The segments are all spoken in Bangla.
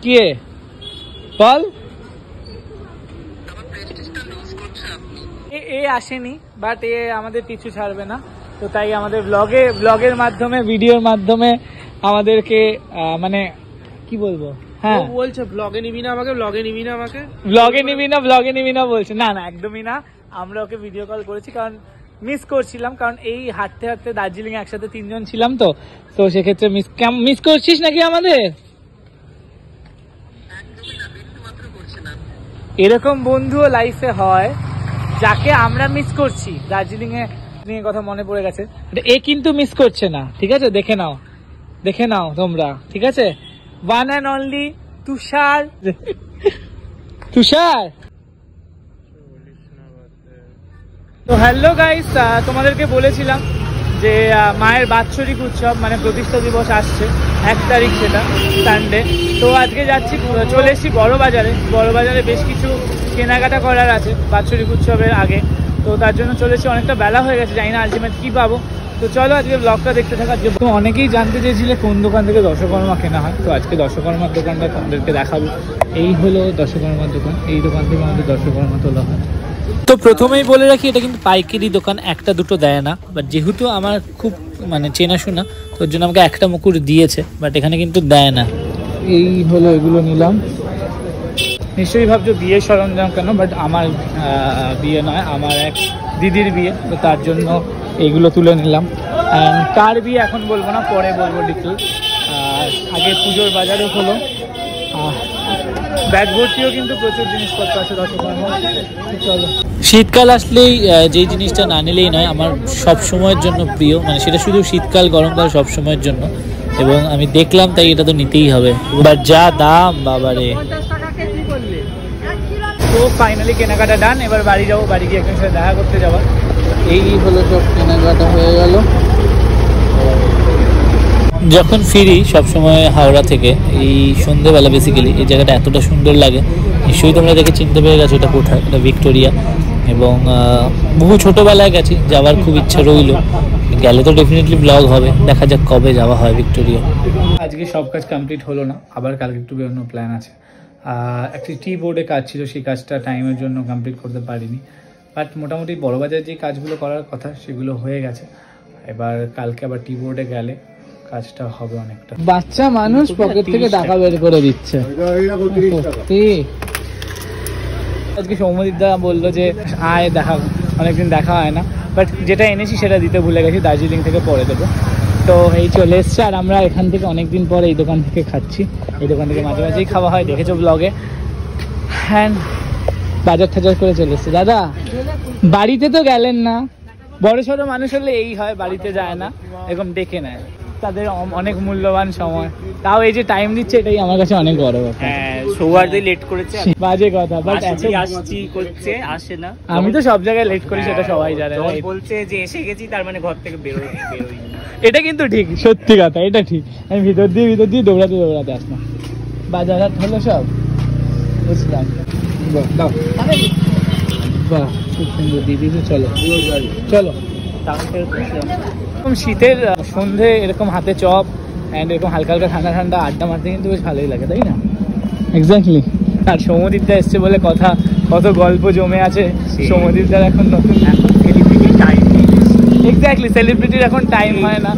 কি বল এ আসেনি বাট এ আমাদের পিছু ছাড়বে না, তো তাই আমাদের ব্লগের মাধ্যমে ভিডিওর মাধ্যমে আমাদেরকে মানে কি বলবো, হ্যাঁ বলছে ব্লগে নিবি না আমাকে, ব্লগে নিবি না বলছে। না একদমই না, আমরা ওকে ভিডিও কল করেছি কারণ মিস করছিলাম, কারণ এই হাঁটতে হাঁটতে দার্জিলিং একসাথে 3 জন ছিলাম, তো সেক্ষেত্রে মিস করছিস নাকি আমাদের? এরকম বন্ধুও লাইফে হয় যাকে আমরা মিস করছি। দার্জিলিং এ নিয়ে কথা মনে পড়ে গেছে, এ কিন্তু মিস করছে না, ঠিক আছে? দেখে নাও তোমরা, ঠিক আছে? ওয়ান অ্যান্ড অনলি তুষার। তো হ্যালো গাইস, তোমাদেরকে বলেছিলাম যে মায়ের বাৎসরিক উৎসব মানে প্রতিষ্ঠা দিবস আসছে 1 তারিখ, সেটা সানডে। তো আজকে চলে এসেছি বড় বাজারে বেশ কিছু কেনাকাটা করার আছে বাৎসরিক উৎসবের আগে, তো তার জন্য চলেছি। অনেকটা বেলা হয়ে গেছে, জানি না আলটিমেট কি পাবো। তো চলো আজকে ব্লগটা দেখতে থাকা। তো অনেকেই জানতে চেয়েছিলে কোন দোকান থেকে দশকর্মা কেনা হয়, তো আজকে দশকর্মার দোকানটা তোমাদেরকে দেখাবো। এই হলো দশকর্মার দোকান, এই দোকান থেকে আমাদের দশকর্মা তোলা হয়। তো প্রথমেই বলে রাখি, এটা কিন্তু পাইকারি দোকান, একটা দুটো দেয় না, বাট যেহেতু আমার খুব মানে চেনাশোনা, তোর জন্য আমাকে একটা মুকুর দিয়েছে, বাট এখানে কিন্তু দেয় না। এই হলো, এগুলো নিলাম। নিশ্চয়ই ভাবছো বিয়ের সরঞ্জাম কেন, বাট আমার বিয়ে নয়, আমার এক দিদির বিয়ে, তো তার জন্য এইগুলো তুলে নিলাম। কার বিয়ে এখন বলবো না, পরে বলবো ডিটেল। আগে পুজোর বাজারও হলো, ব্যাগ ভর্তিও কিন্তু প্রচুর জিনিসপত্র আছে দশকর্মা। চলো, শীতকাল আসলেই যেই জিনিসটা না নিলেই নয়, আমার সব সময়ের জন্য প্রিয়, মানে সেটা শুধু শীতকাল গরমকাল সব সময়ের জন্য, এবং আমি দেখলাম তাই এটা তো নিতেই হবে। বাট যা দাম বাবারে। তো ফাইনালি কেনাকাটা ডান, এবার বাড়ি যাবো, বাড়ি গিয়ে একজনের সাথে দেখা করতে যাবো। এই হলো সব কেনাকাটা হয়ে গেল। যখন ফিরি সবসময় হাওড়া থেকে এই সন্ধ্যেবেলা, বেসিক্যালি এই জায়গাটা এতটা সুন্দর লাগে, নিশ্চয়ই তোমরা দেখে চিনতে পেরে গেছো এটা কোথায়। এটা ভিক্টোরিয়া, এবং বহু ছোটোবেলায় গেছি, যাওয়ার খুব ইচ্ছা রইল, গেলে তো ডেফিনেটলি ব্লগ হবে, দেখা যাক কবে যাওয়া হয় ভিক্টোরিয়া। আজকে সব কাজ কমপ্লিট হলো না, আবার কালকে একটু বেরোনোর প্ল্যান আছে। একটি টি বোর্ডে কাজ ছিল, সেই কাজটা টাইমের জন্য কমপ্লিট করতে পারিনি, বাট মোটামুটি বড়বাজার যে কাজগুলো করার কথা সেগুলো হয়ে গেছে। এবার কালকে আবার টি বোর্ডে গেলে কাজটা হবে অনেকটা। বাচ্চা মানুষ পকেট থেকে টাকা বের করে দিচ্ছে। আজকে সৌম্যদীপ দা বললো যে আয় দেখা, অনেকদিন দেখা হয় না, বাট যেটা এনেছি সেটা দিতে ভুলে গেছি, দার্জিলিং থেকে পরে দেবো। তো এই চলে এসছে, আর আমরা এখান থেকে অনেকদিন পরে এই দোকান থেকে খাচ্ছি। এই দোকান থেকে মাঝে মাঝেই খাওয়া হয়, দেখেছো ব্লগে। হ্যাঁ, বাজার টাজার করে চলে এসছে। দাদা বাড়িতে তো গেলেন না? বড় সড়ো মানুষ হলে এই হয়, বাড়িতে যায় না, এরকম ডেকে নেয়, তাদের অনেক মূল্যবান সময়, তাও এই যে টাইম দিচ্ছে এটাই আমার কাছে অনেক বড় ব্যাপার। হ্যাঁ, সৌহার্দই লেট করেছে, বাজে কথা, বাট আসছি করছে, আসে না। আমি তো সব জায়গায় লেট করি, সেটা সবাই জানে। বলছে যে এসে গেছি, তার মানে ঘর থেকে বেরোই। এটা কিন্তু ঠিক, সত্যি কথা, এটা ঠিক। আমি ভিতর দিয়ে দৌড়াতে আসলাম। বাজার হাট হলো সব, বুঝলাম। বাহ, খুব সুন্দর দিদি। চলো এরকম শীতের সন্ধে এরকম হাতে চপ অ্যান্ড এরকম হালকা হালকা ঠান্ডা ঠান্ডা আড্ডা মারতে কিন্তু বেশ ভালোই লাগে, তাই না? এক্স্যাক্টলি। আর সৌম্যদীপদা এসছে বলে কথা, কত গল্প জমে আছে সৌম্যদীপদার। এখন নতুন এক্স্যাক্টলি, সেলিব্রিটির এখন টাইম হয় না,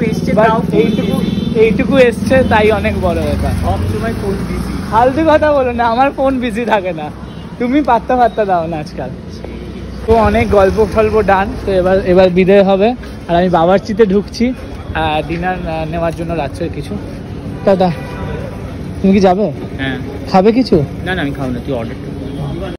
এইটুকু এসছে, তাই অনেক বড় ব্যাপার। সবসময় ফোন বিজি, ফালতু কথা বলো না, আমার ফোন বিজি থাকে না, তুমি পাত্তা দাও না আজকাল। তো অনেক গল্প ডান। তো এবার বিদায় হবে, আর আমি বাবরচিতে ঢুকছি ডিনার নেওয়ার জন্য, রাত্রের কিছু। দাদা তুমি কি যাবে? হ্যাঁ। খাবে কিছু? না আমি খাবো না, তুই অর্ডার